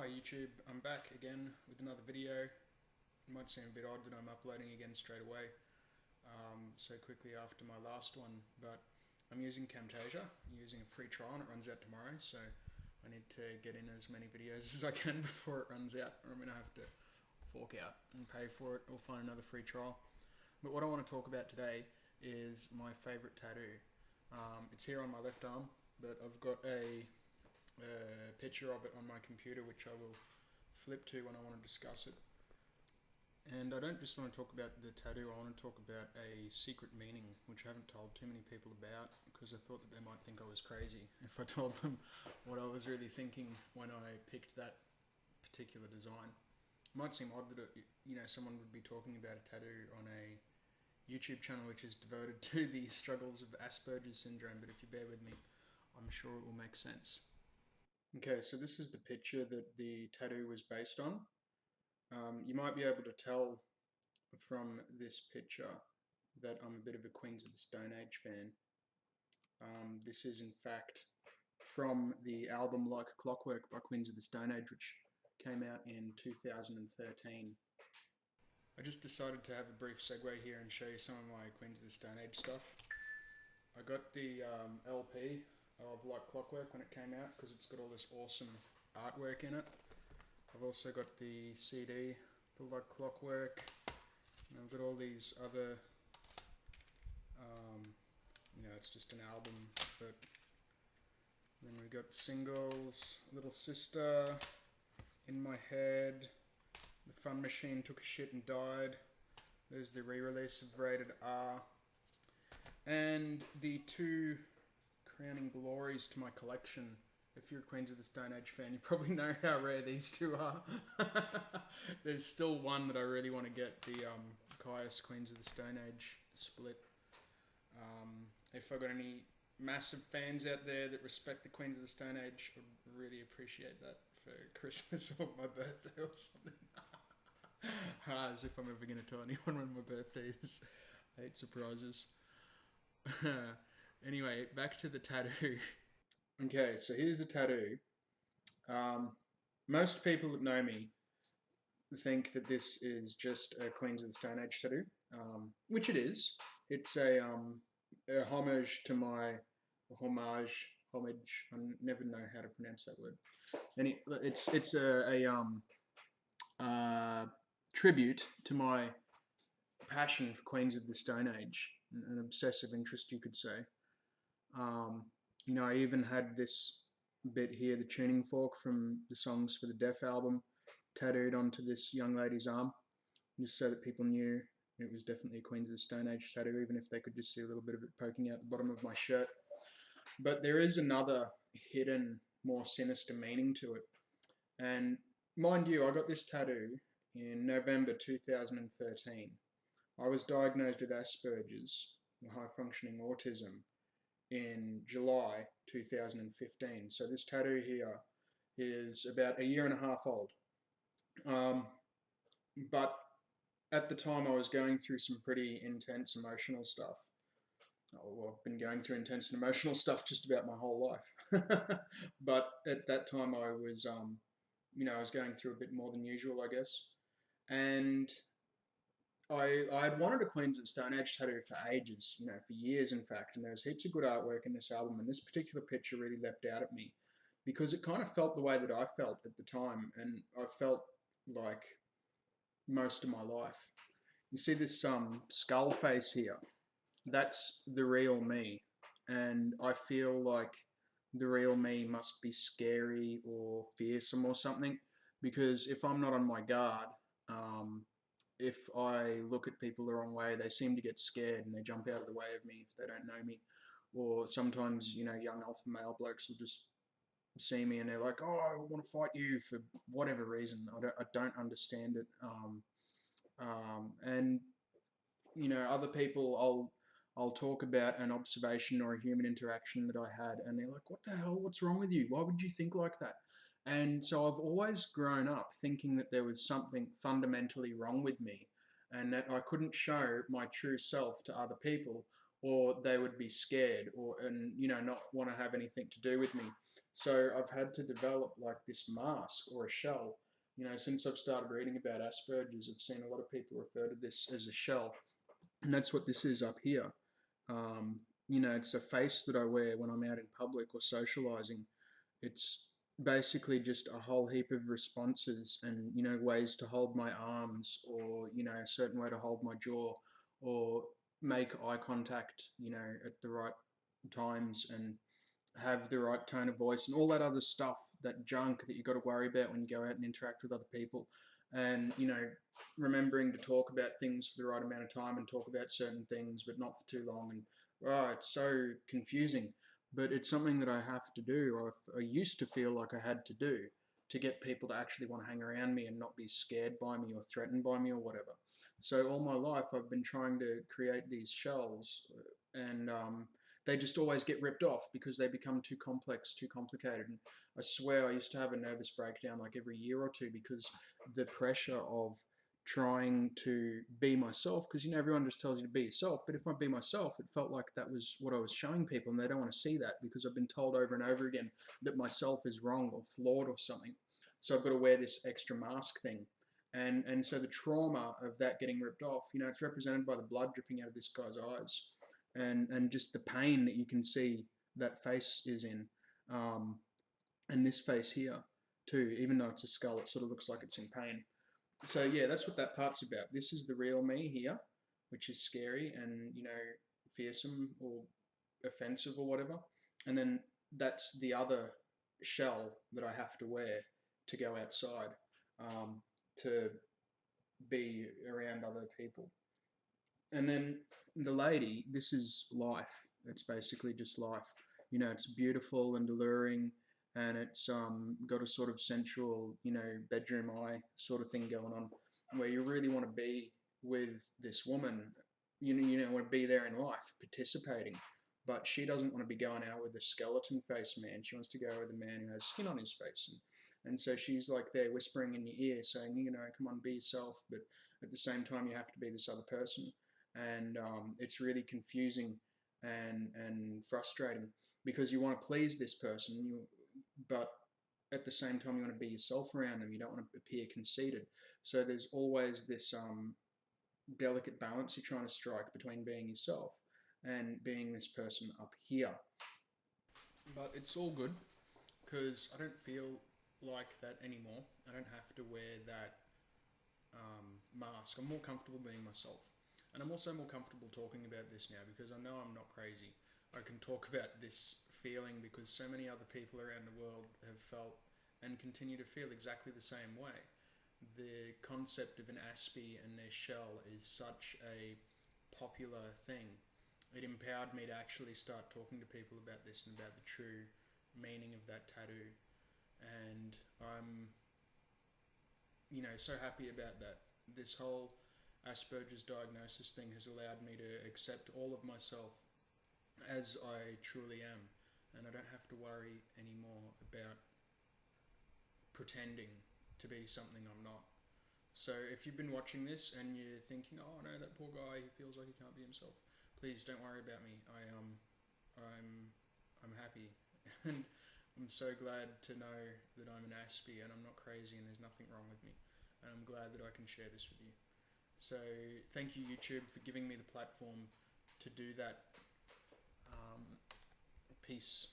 Hi YouTube, I'm back again with another video. It might seem a bit odd that I'm uploading again straight away so quickly after my last one, but I'm using Camtasia. I'm using a free trial and it runs out tomorrow, so I need to get in as many videos as I can before it runs out, or I'm going to have to fork out and pay for it or find another free trial. But what I want to talk about today is my favourite tattoo. It's here on my left arm, but I've got a picture of it on my computer which I will flip to when I want to discuss it. And I don't just want to talk about the tattoo, I want to talk about a secret meaning which I haven't told too many people about because I thought that they might think I was crazy if I told them what I was really thinking when I picked that particular design. It might seem odd that someone would be talking about a tattoo on a YouTube channel which is devoted to the struggles of Asperger syndrome, but if you bear with me, I'm sure it will make sense. Okay, so this is the picture that the tattoo was based on. You might be able to tell from this picture that I'm a bit of a Queens of the Stone Age fan. This is in fact from the album Like Clockwork by Queens of the Stone Age, which came out in 2013. I just decided to have a brief segue here and show you some of my Queens of the Stone Age stuff. I got the LP of Like Clockwork when it came out because it's got all this awesome artwork in it. I've also got the CD for Like Clockwork, and I've got all these other, it's just an album, but then we've got singles, Little Sister, In My Head, The Fun Machine Took a Shit and Died, there's the re-release of Rated R, and the two crowning glories to my collection. If you're a Queens of the Stone Age fan, you probably know how rare these two are. There's still one that I really want to get, the Caius Queens of the Stone Age split. If I've got any massive fans out there that respect the Queens of the Stone Age, I'd really appreciate that for Christmas or my birthday or something. As if I'm ever going to tell anyone when my birthday is. I hate surprises. Anyway, back to the tattoo. Okay, so here's a tattoo. Most people that know me think that this is just a Queens of the Stone Age tattoo, which it is. It's a homage to my homage. I never know how to pronounce that word. And it's a tribute to my passion for Queens of the Stone Age, an obsessive interest, you could say. I even had this bit here, the tuning fork from the Songs for the Deaf album, tattooed onto this young lady's arm, just so that people knew it was definitely a Queens of the Stone Age tattoo, even if they could just see a little bit of it poking out the bottom of my shirt. But there is another hidden, more sinister meaning to it. And mind you, I got this tattoo in November 2013. I was diagnosed with Asperger's, high-functioning autism, in July 2015. So this tattoo here is about a year and a half old. But at the time I was going through some pretty intense emotional stuff. Well, I've been going through intense and emotional stuff just about my whole life. But at that time I was, I was going through a bit more than usual, I guess. And I had wanted a Queens of the Stone Age tattoo for ages, for years in fact, and there's heaps of good artwork in this album, and this particular picture really leapt out at me because it kind of felt the way that I felt at the time, and I felt like most of my life. You see this skull face here? That's the real me, and I feel like the real me must be scary or fearsome or something, because if I'm not on my guard, if I look at people the wrong way, they seem to get scared and they jump out of the way of me if they don't know me. Or sometimes, young alpha male blokes will just see me and they're like, oh, I want to fight you for whatever reason. I don't understand it. And, other people, I'll talk about an observation or a human interaction that I had, and they're like, what the hell, what's wrong with you? Why would you think like that? And so I've always grown up thinking that there was something fundamentally wrong with me and that I couldn't show my true self to other people, or they would be scared, or and not want to have anything to do with me. So I've had to develop like this mask or a shell. Since I've started reading about Asperger's, I've seen a lot of people refer to this as a shell, and that's what this is up here. Um, it's a face that I wear when I'm out in public or socializing. It's basically just a whole heap of responses and ways to hold my arms, or a certain way to hold my jaw, or make eye contact at the right times, and have the right tone of voice, and all that other stuff, that junk that you got to worry about when you go out and interact with other people. And remembering to talk about things for the right amount of time, and talk about certain things but not for too long. And it's so confusing, but it's something that I have to do, or I used to feel like I had to do, to get people to actually want to hang around me and not be scared by me or threatened by me or whatever. So all my life I've been trying to create these shells, and they just always get ripped off because they become too complex, too complicated. And I swear I used to have a nervous breakdown like every year or two, because the pressure of trying to be myself, because everyone just tells you to be yourself, but if I be myself, it felt like that was what I was showing people, and they don't want to see that because I've been told over and over again that myself is wrong or flawed or something. So I've got to wear this extra mask thing. And so the trauma of that getting ripped off, it's represented by the blood dripping out of this guy's eyes, and just the pain that you can see that face is in, um, and this face here too. Even though it's a skull, it sort of looks like it's in pain. So yeah, that's what that part's about. This is the real me here, which is scary and fearsome or offensive or whatever. And then that's the other shell that I have to wear to go outside, to be around other people. And then the lady, this is life. It's basically just life. It's beautiful and alluring, and it's got a sort of sensual, bedroom eye sort of thing going on, where you really want to be with this woman. Want to be there in life, participating. But she doesn't want to be going out with a skeleton face man. She wants to go with a man who has skin on his face. And so she's like there whispering in your ear saying, come on, be yourself. But at the same time, you have to be this other person. And it's really confusing and frustrating, because you want to please this person, but at the same time you want to be yourself around them. You don't want to appear conceited. So there's always this delicate balance you're trying to strike between being yourself and being this person up here. But it's all good, because I don't feel like that anymore. I don't have to wear that mask. I'm more comfortable being myself. And I'm also more comfortable talking about this now, because I know I'm not crazy. I can talk about this feeling because so many other people around the world have felt and continue to feel exactly the same way. The concept of an Aspie and their shell is such a popular thing. It empowered me to actually start talking to people about this and about the true meaning of that tattoo. And I'm, so happy about that. This whole Asperger's diagnosis thing has allowed me to accept all of myself as I truly am, and I don't have to worry anymore about pretending to be something I'm not. So if you've been watching this and you're thinking, oh no, that poor guy, he feels like he can't be himself, please don't worry about me. I'm happy, and I'm so glad to know that I'm an Aspie and I'm not crazy and there's nothing wrong with me, and I'm glad that I can share this with you. So thank you, YouTube, for giving me the platform to do that. Peace.